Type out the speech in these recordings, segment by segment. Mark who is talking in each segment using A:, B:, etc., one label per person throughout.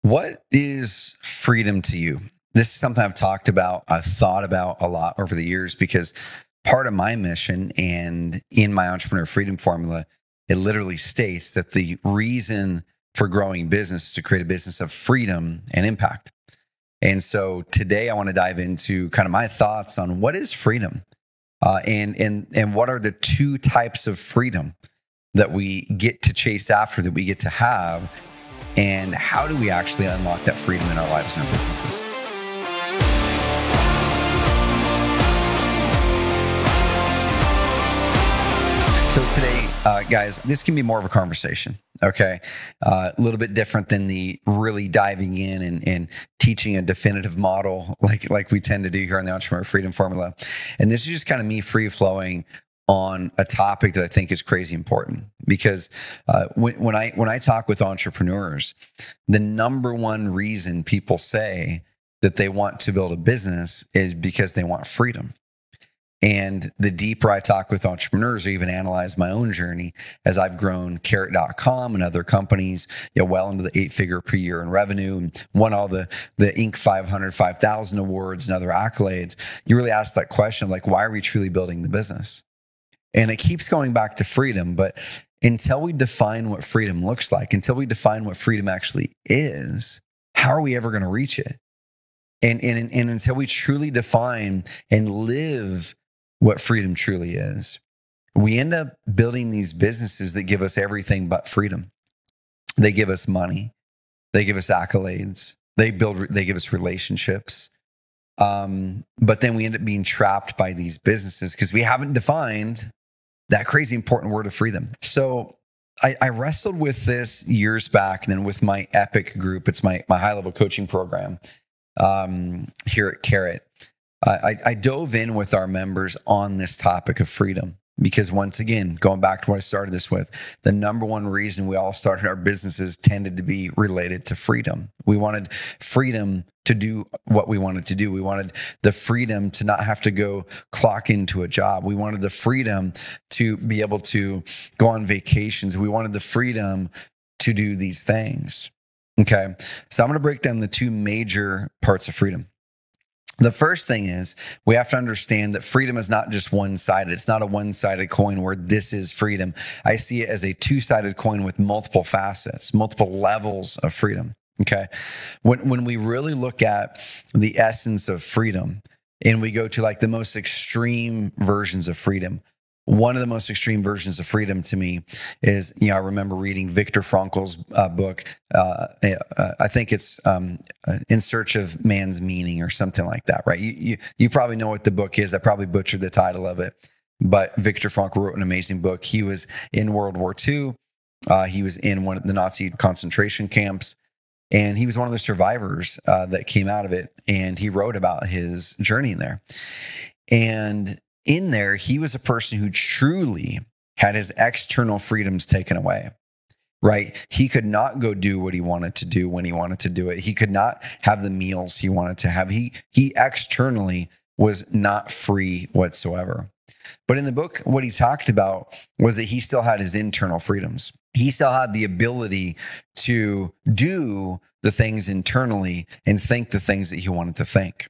A: What is freedom to you? This is something I've thought about a lot over the years because part of my mission and in my entrepreneur freedom formula, it literally states that the reason for growing business is to create a business of freedom and impact. And so today I want to dive into kind of my thoughts on what is freedom and what are the two types of freedom that we get to chase after, that we get to have, and how do we actually unlock that freedom in our lives and our businesses? So today, guys, this can be more of a conversation, okay? A little bit different than the really diving in and teaching a definitive model like we tend to do here on the Entrepreneur Freedom Formula. And this is just kind of me free-flowing on a topic that I think is crazy important, because when I talk with entrepreneurs, the number one reason people say that they want to build a business is because they want freedom. And the deeper I talk with entrepreneurs or even analyze my own journey as I've grown Carrot.com and other companies, well into the 8-figure per year in revenue and won all the Inc. 500, 5,000 awards and other accolades, you really ask that question, like, why are we truly building the business? And it keeps going back to freedom, but until we define what freedom looks like, until we define what freedom actually is, how are we ever going to reach it? And until we truly define and live what freedom truly is, we end up building these businesses that give us everything but freedom. They give us money. They give us accolades. They give us relationships. But then we end up being trapped by these businesses because we haven't defined that crazy important word of freedom. So I wrestled with this years back, and then with my Epic group, it's my high-level coaching program here at Carrot. I dove in with our members on this topic of freedom because, once again, going back to what I started this with, the number one reason we all started our businesses tended to be related to freedom. We wanted freedom to do what we wanted to do. We wanted the freedom to not have to go clock into a job. We wanted the freedom to be able to go on vacations. We wanted the freedom to do these things. Okay, so I'm going to break down the two major parts of freedom. The first thing is we have to understand that freedom is not just one-sided. It's not a one-sided coin where this is freedom. I see it as a two-sided coin with multiple facets, multiple levels of freedom. Okay. When we really look at the essence of freedom and we go to like the most extreme versions of freedom, one of the most extreme versions of freedom to me is, I remember reading Viktor Frankl's book. I think it's In Search of Man's Meaning or something like that, right? You probably know what the book is. I probably butchered the title of it, but Viktor Frankl wrote an amazing book. He was in World War II. He was in one of the Nazi concentration camps, and he was one of the survivors that came out of it. And he wrote about his journey in there. And in there, he was a person who truly had his external freedoms taken away, right? He could not go do what he wanted to do when he wanted to do it. He could not have the meals he wanted to have. He externally was not free whatsoever. But in the book, what he talked about was that he still had his internal freedoms. He still had the ability to do the things internally and think the things that he wanted to think.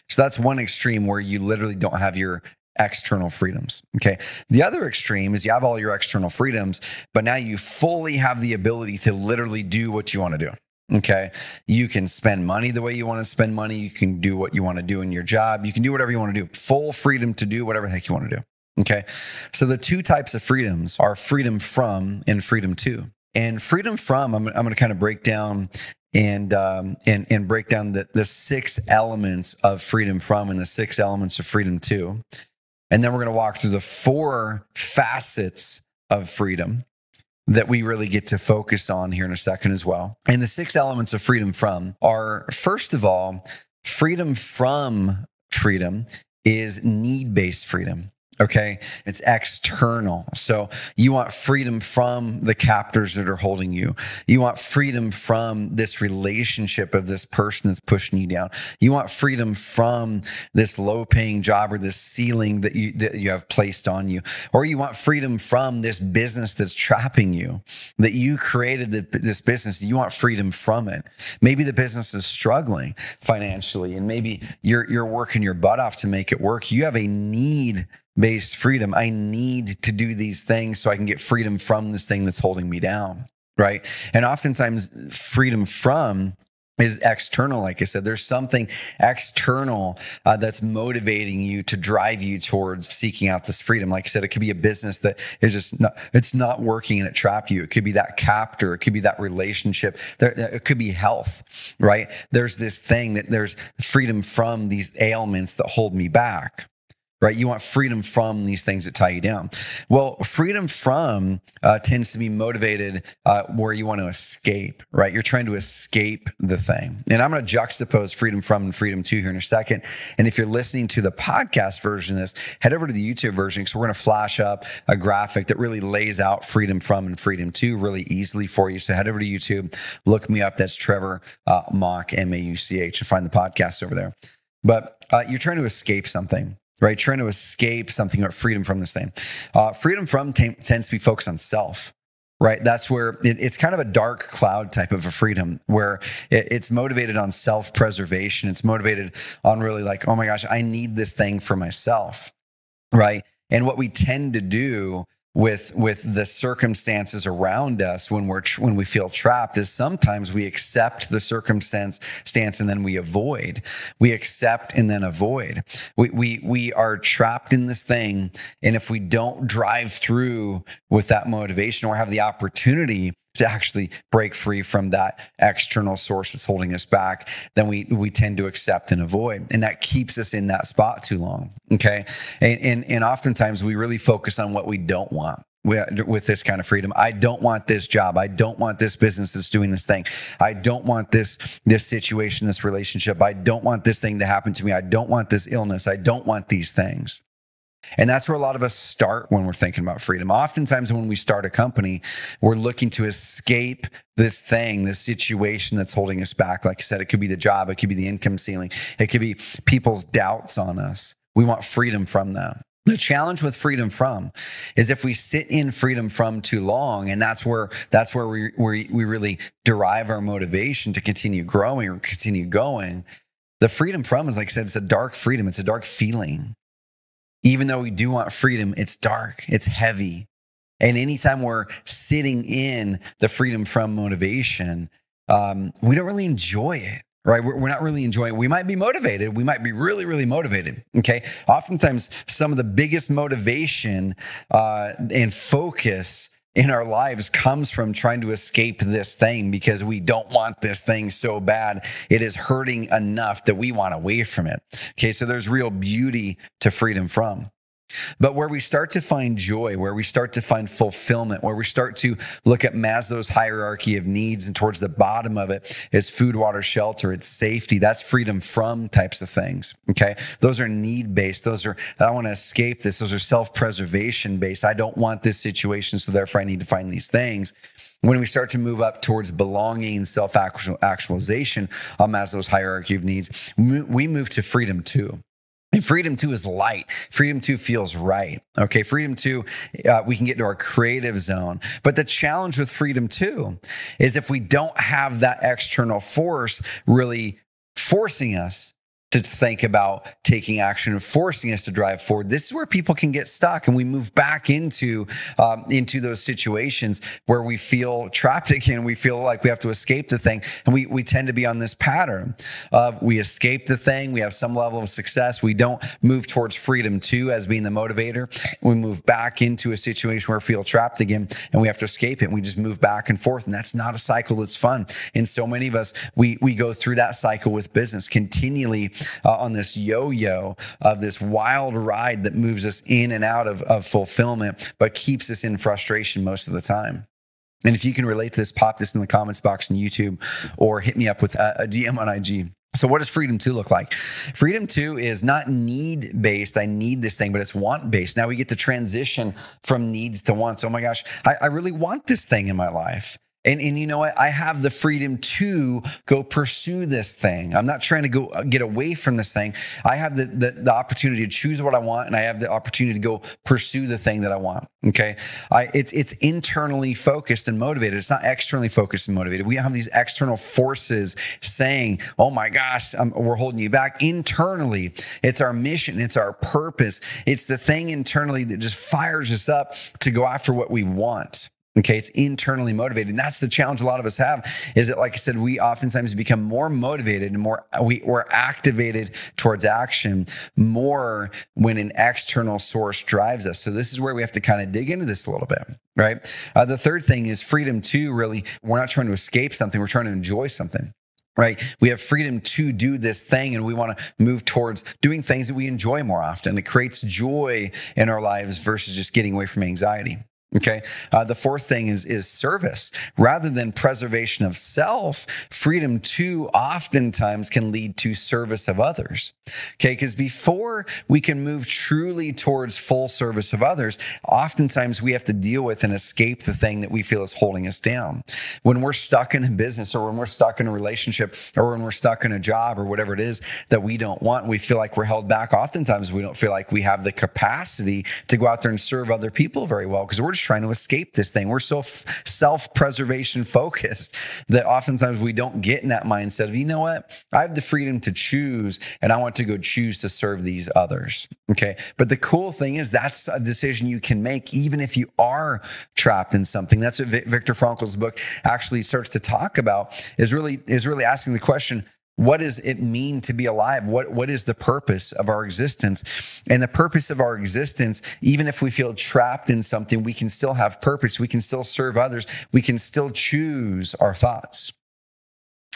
A: So that's one extreme where you literally don't have your external freedoms. Okay. The other extreme is you have all your external freedoms, but now you fully have the ability to literally do what you want to do. Okay. You can spend money the way you want to spend money. You can do what you want to do in your job. You can do whatever you want to do. Full freedom to do whatever the heck you want to do. Okay. So the two types of freedoms are freedom from and freedom to. And freedom from, I'm going to kind of break down and break down the 6 elements of freedom from and the 6 elements of freedom to. And then we're going to walk through the 4 facets of freedom that we really get to focus on here in a second as well. And the 6 elements of freedom from are, first of all, freedom from freedom is need-based freedom. Okay. It's external. So you want freedom from the captors that are holding you. You want freedom from this relationship of this person that's pushing you down. You want freedom from this low paying job or this ceiling that you have placed on you. Or you want freedom from this business that's trapping you, that you created this business. You want freedom from it. Maybe the business is struggling financially and maybe you're working your butt off to make it work. You have a need-based freedom. I need to do these things so I can get freedom from this thing that's holding me down, right? And oftentimes freedom from is external. Like I said, there's something external that's motivating you to drive you towards seeking out this freedom. Like I said, it could be a business that is just it's not working and it trapped you. It could be that captor. It could be that relationship. It could be health, right? There's this thing that there's freedom from these ailments that hold me back. Right? You want freedom from these things that tie you down. Well, freedom from tends to be motivated where you want to escape, right? You're trying to escape the thing. And I'm going to juxtapose freedom from and freedom to here in a second. And if you're listening to the podcast version of this, head over to the YouTube version because we're going to flash up a graphic that really lays out freedom from and freedom to really easily for you. So head over to YouTube, look me up. That's Trevor Mauch, M-A-U-C-H, and find the podcast over there. But you're trying to escape something. Right? Trying to escape something or freedom from this thing. Freedom from tends to be focused on self, right? That's where it's kind of a dark cloud type of a freedom where it's motivated on self-preservation. It's motivated on really like, oh my gosh, I need this thing for myself, right? And what we tend to do with the circumstances around us when we feel trapped is sometimes we accept the circumstance and then we avoid. We accept and then avoid. We are trapped in this thing, and if we don't drive through with that motivation or have the opportunity to actually break free from that external source that's holding us back, then we tend to accept and avoid. And that keeps us in that spot too long. Okay. And oftentimes we really focus on what we don't want. With this kind of freedom, I don't want this job. I don't want this business that's doing this thing. I don't want this situation, this relationship. I don't want this thing to happen to me. I don't want this illness. I don't want these things. And that's where a lot of us start when we're thinking about freedom. Oftentimes when we start a company, we're looking to escape this thing, this situation that's holding us back. Like I said, it could be the job. It could be the income ceiling. It could be people's doubts on us. We want freedom from that. The challenge with freedom from is if we sit in freedom from too long, and that's where we really derive our motivation to continue growing or continue going. The freedom from is, like I said, it's a dark freedom. It's a dark feeling. Even though we do want freedom, it's dark, it's heavy. And anytime we're sitting in the freedom from motivation, we don't really enjoy it, right? We're not really enjoying it. We might be motivated. We might be really, really motivated, okay? Oftentimes, some of the biggest motivation and focus in our lives comes from trying to escape this thing because we don't want this thing so bad. It is hurting enough that we want away from it. Okay, so there's real beauty to freedom from. But where we start to find joy, where we start to find fulfillment, where we start to look at Maslow's hierarchy of needs, and towards the bottom of it is food, water, shelter, it's safety. That's freedom from types of things. Okay. Those are need-based. Those are, I want to escape this. Those are self-preservation based. I don't want this situation, so therefore I need to find these things. When we start to move up towards belonging and self-actualization on Maslow's hierarchy of needs, we move to freedom too. And freedom two is light. Freedom two feels right. Okay. Freedom two, we can get into our creative zone. But the challenge with freedom two is if we don't have that external force really forcing us to think about taking action and forcing us to drive forward. This is where people can get stuck, and we move back into those situations where we feel trapped again. We feel like we have to escape the thing, and we tend to be on this pattern of we escape the thing. We have some level of success. We don't move towards freedom two as being the motivator. We move back into a situation where we feel trapped again, and we have to escape it. And we just move back and forth, and that's not a cycle that's fun. And so many of us, we go through that cycle with business continually. On this yo-yo of this wild ride that moves us in and out of fulfillment, but keeps us in frustration most of the time. And if you can relate to this, pop this in the comments box on YouTube or hit me up with a DM on IG. So what does freedom 2 look like? Freedom 2 is not need-based, I need this thing, but it's want-based. Now we get to transition from needs to wants. Oh my gosh, I really want this thing in my life. And you know what? I have the freedom to go pursue this thing. I'm not trying to go get away from this thing. I have the opportunity to choose what I want, and I have the opportunity to go pursue the thing that I want. Okay, it's internally focused and motivated. It's not externally focused and motivated. We have these external forces saying, "Oh my gosh, we're holding you back." Internally, it's our mission, it's our purpose, it's the thing internally that just fires us up to go after what we want. Okay, it's internally motivated. And that's the challenge a lot of us have, is that, like I said, we oftentimes become more motivated and we're activated towards action more when an external source drives us. So this is where we have to kind of dig into this a little bit, right? The third thing is freedom 2, really, we're not trying to escape something, we're trying to enjoy something. Right? We have freedom to do this thing, and we want to move towards doing things that we enjoy more often. It creates joy in our lives versus just getting away from anxiety. Okay. The fourth thing is service. Rather than preservation of self, freedom 2 oftentimes can lead to service of others. Okay. Because before we can move truly towards full service of others, oftentimes we have to deal with and escape the thing that we feel is holding us down. When we're stuck in a business, or when we're stuck in a relationship, or when we're stuck in a job, or whatever it is that we don't want, and we feel like we're held back, oftentimes we don't feel like we have the capacity to go out there and serve other people very well, because we're just trying to escape this thing. We're so self-preservation focused that oftentimes we don't get in that mindset of, you know what, I have the freedom to choose, and I want to go choose to serve these others. Okay. But the cool thing is that's a decision you can make even if you are trapped in something. That's what Viktor Frankl's book actually starts to talk about, is really asking the question, what does it mean to be alive? What is the purpose of our existence? And the purpose of our existence, even if we feel trapped in something, we can still have purpose. We can still serve others. We can still choose our thoughts.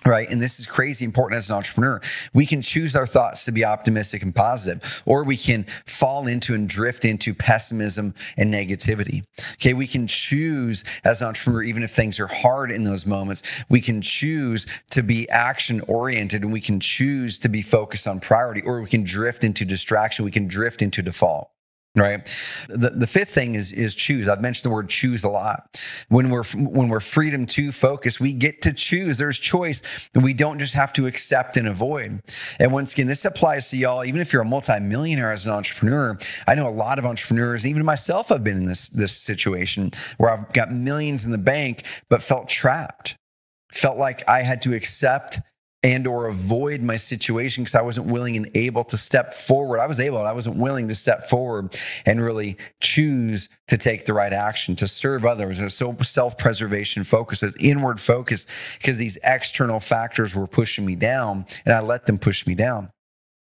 A: Right. And this is crazy important as an entrepreneur. We can choose our thoughts to be optimistic and positive, or we can fall into and drift into pessimism and negativity. Okay. We can choose as an entrepreneur, even if things are hard in those moments, we can choose to be action oriented, and we can choose to be focused on priority, or we can drift into distraction. We can drift into default. Right. The fifth thing is choose. I've mentioned the word choose a lot. When we're freedom 2 focused, we get to choose. There's choice, and we don't just have to accept and avoid. And once again, this applies to y'all. Even if you're a multimillionaire as an entrepreneur, I know a lot of entrepreneurs, even myself, I've been in this situation where I've got millions in the bank, but felt trapped, felt like I had to accept and or avoid my situation because I wasn't willing and able to step forward. I wasn't willing to step forward and really choose to take the right action, to serve others. It's so self-preservation focused, it's inward focused, because these external factors were pushing me down, and I let them push me down.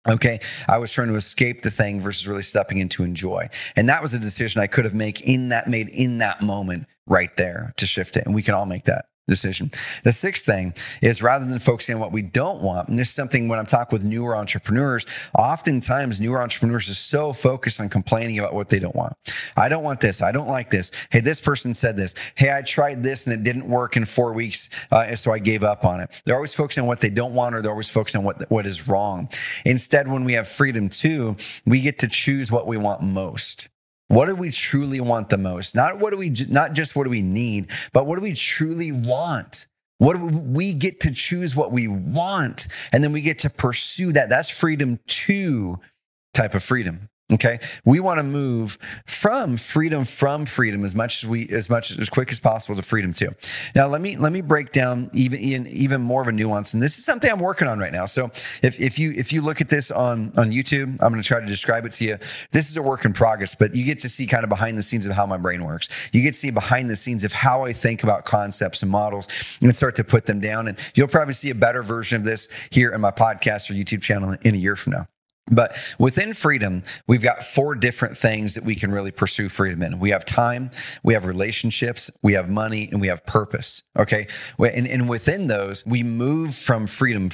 A: Okay, I was trying to escape the thing versus really stepping into enjoy. And that was a decision I could have made in that moment right there to shift it. And we can all make that decision. The sixth thing is, rather than focusing on what we don't want, and this is something when I'm talking with newer entrepreneurs, oftentimes newer entrepreneurs are so focused on complaining about what they don't want. I don't want this. I don't like this. Hey, this person said this. Hey, I tried this and it didn't work in 4 weeks, so I gave up on it. They're always focusing on what they don't want, or they're always focusing on what is wrong. Instead, when we have freedom 2, we get to choose what we want most. What do we truly want the most? Not just what do we need, but what do we truly want? We get to choose what we want, and then we get to pursue that. That's freedom 2 type of freedom. Okay. We want to move from freedom as quick as possible to freedom 2. Now, let me break down even more of a nuance. And this is something I'm working on right now. So if you look at this on YouTube, I'm going to try to describe it to you. This is a work in progress, but you get to see kind of behind the scenes of how my brain works. You get to see behind the scenes of how I think about concepts and models and start to put them down. And you'll probably see a better version of this here in my podcast or YouTube channel in a year from now. But within freedom, we've got 4 different things that we can really pursue freedom in. We have time, we have relationships, we have money, and we have purpose. Okay. And within those, we move from freedom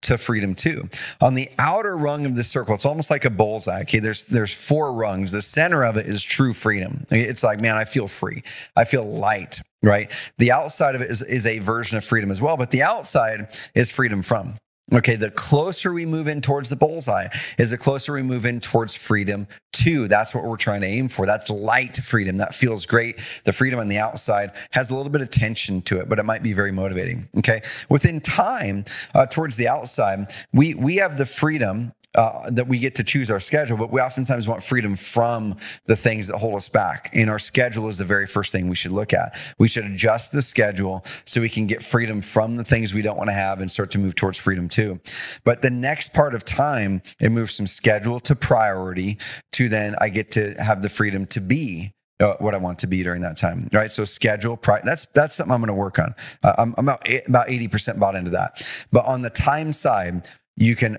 A: to freedom 2. On the outer rung of the circle, it's almost like a bullseye. Okay. There's 4 rungs. The center of it is true freedom. It's like, man, I feel free. I feel light. Right. The outside of it is a version of freedom as well, but the outside is freedom from. Okay, the closer we move in towards the bullseye is the closer we move in towards freedom 2. That's what we're trying to aim for. That's light freedom. That feels great. The freedom on the outside has a little bit of tension to it, but it might be very motivating. Okay, within time, towards the outside, we have the freedom that we get to choose our schedule, but we oftentimes want freedom from the things that hold us back. And our schedule is the very first thing we should look at. We should adjust the schedule so we can get freedom from the things we don't want to have and start to move towards freedom too. But the next part of time, it moves from schedule to priority to then I get to have the freedom to be what I want to be during that time, right? So schedule, that's something I'm going to work on. I'm about 80% bought into that. But on the time side, you can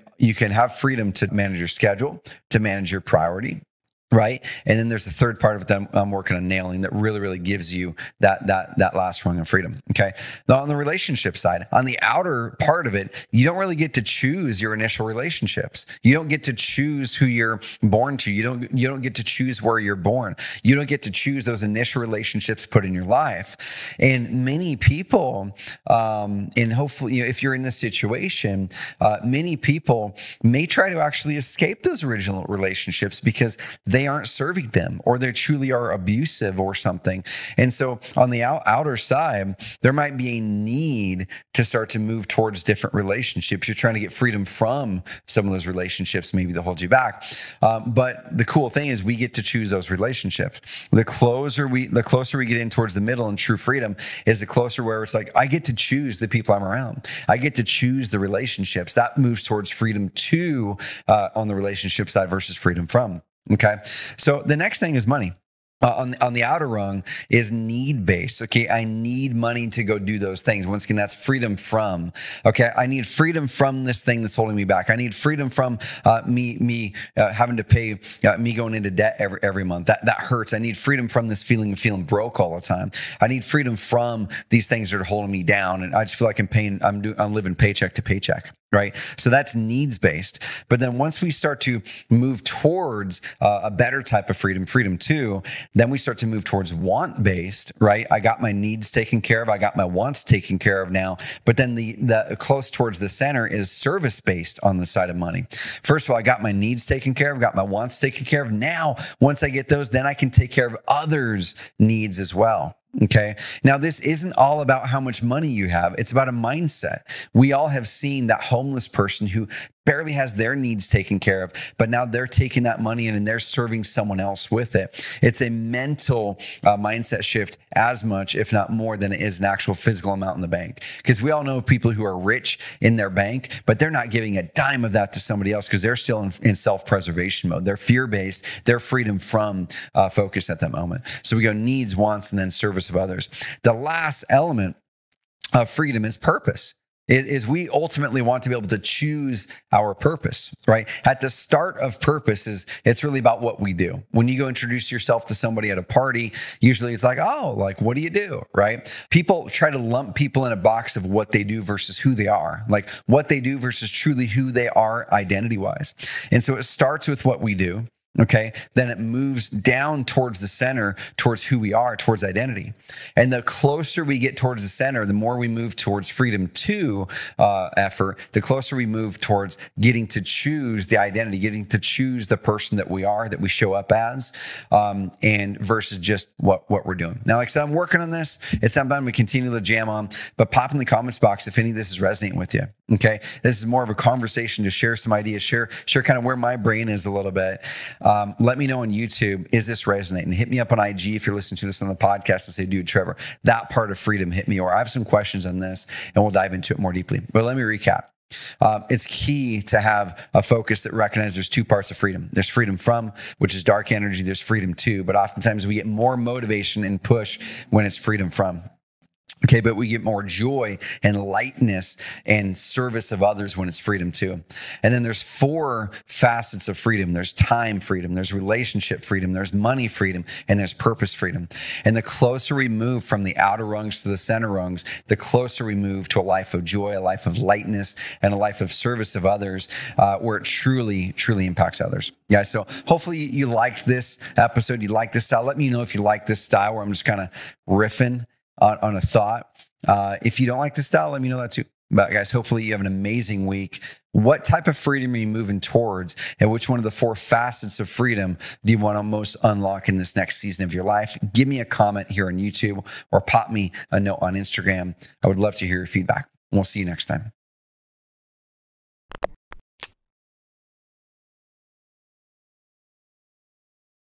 A: have freedom to manage your schedule, to manage your priority, right? And then there's the third part of it that I'm working on nailing that really, really gives you that last rung of freedom. Okay. Now on the relationship side, on the outer part of it, you don't really get to choose your initial relationships. You don't get to choose who you're born to. You don't get to choose where you're born. You don't get to choose those initial relationships put in your life. And many people, and hopefully, if you're in this situation, many people may try to actually escape those original relationships because they aren't serving them, or they truly are abusive or something. And so on the outer side, there might be a need to start to move towards different relationships. You're trying to get freedom from some of those relationships, maybe that hold you back. But the cool thing is we get to choose those relationships. The closer we get in towards the middle and true freedom is the closer where it's like, I get to choose the people I'm around. I get to choose the relationships. That moves towards freedom 2 on the relationship side versus freedom from. Okay. So the next thing is money. On the outer rung is need based. Okay. I need money to go do those things. Once again, that's freedom from. Okay. I need freedom from this thing that's holding me back. I need freedom from me having to pay me going into debt every month. That hurts. I need freedom from this feeling of feeling broke all the time. I need freedom from these things that are holding me down. And I just feel like I'm living paycheck to paycheck. Right. So that's needs based. But then once we start to move towards a better type of freedom 2, then we start to move towards want based, right? I got my needs taken care of. I got my wants taken care of now. But then the close towards the center is service based on the side of money. First of all, I got my needs taken care of, got my wants taken care of. Now, once I get those, then I can take care of others' needs as well. Okay. Now, this isn't all about how much money you have. It's about a mindset. We all have seen that homeless person who barely has their needs taken care of, but now they're taking that money in and they're serving someone else with it. It's a mental mindset shift as much, if not more, than it is an actual physical amount in the bank. Because we all know people who are rich in their bank, but they're not giving a dime of that to somebody else because they're still in self-preservation mode. They're fear-based. They're freedom from focus at that moment. So we go needs, wants, and then service of others. The last element of freedom is purpose. Is we ultimately want to be able to choose our purpose, right? At the start of purpose it's really about what we do. When you go introduce yourself to somebody at a party, usually it's like, oh, like, what do you do, right? People try to lump people in a box of what they do versus who they are, like what they do versus truly who they are identity-wise. And so it starts with what we do. Okay. Then it moves down towards the center, towards who we are, towards identity. And the closer we get towards the center, the more we move towards freedom 2 effort, the closer we move towards getting to choose the identity, getting to choose the person that we are, that we show up as, and versus just what we're doing. Now, like I said, I'm working on this. It's something I'm going to continue to jam on, but pop in the comments box if any of this is resonating with you. Okay. This is more of a conversation to share some ideas, share kind of where my brain is a little bit. Let me know on YouTube, is this resonating? Hit me up on IG if you're listening to this on the podcast and say, dude, Trevor, that part of freedom hit me, or I have some questions on this and we'll dive into it more deeply. But let me recap. It's key to have a focus that recognizes there's 2 parts of freedom. There's freedom from, which is dark energy. There's freedom to, but oftentimes we get more motivation and push when it's freedom from. Okay, but we get more joy and lightness and service of others when it's freedom too. And then there's 4 facets of freedom. There's time freedom, there's relationship freedom, there's money freedom, and there's purpose freedom. And the closer we move from the outer rungs to the center rungs, the closer we move to a life of joy, a life of lightness, and a life of service of others, where it truly, truly impacts others. Yeah, so hopefully you liked this episode, you like this style. Let me know if you like this style where I'm just kind of riffing on a thought. If you don't like this style, let me know that too. But guys, hopefully you have an amazing week. What type of freedom are you moving towards? And which one of the 4 facets of freedom do you want to most unlock in this next season of your life? Give me a comment here on YouTube or pop me a note on Instagram. I would love to hear your feedback. We'll see you next time.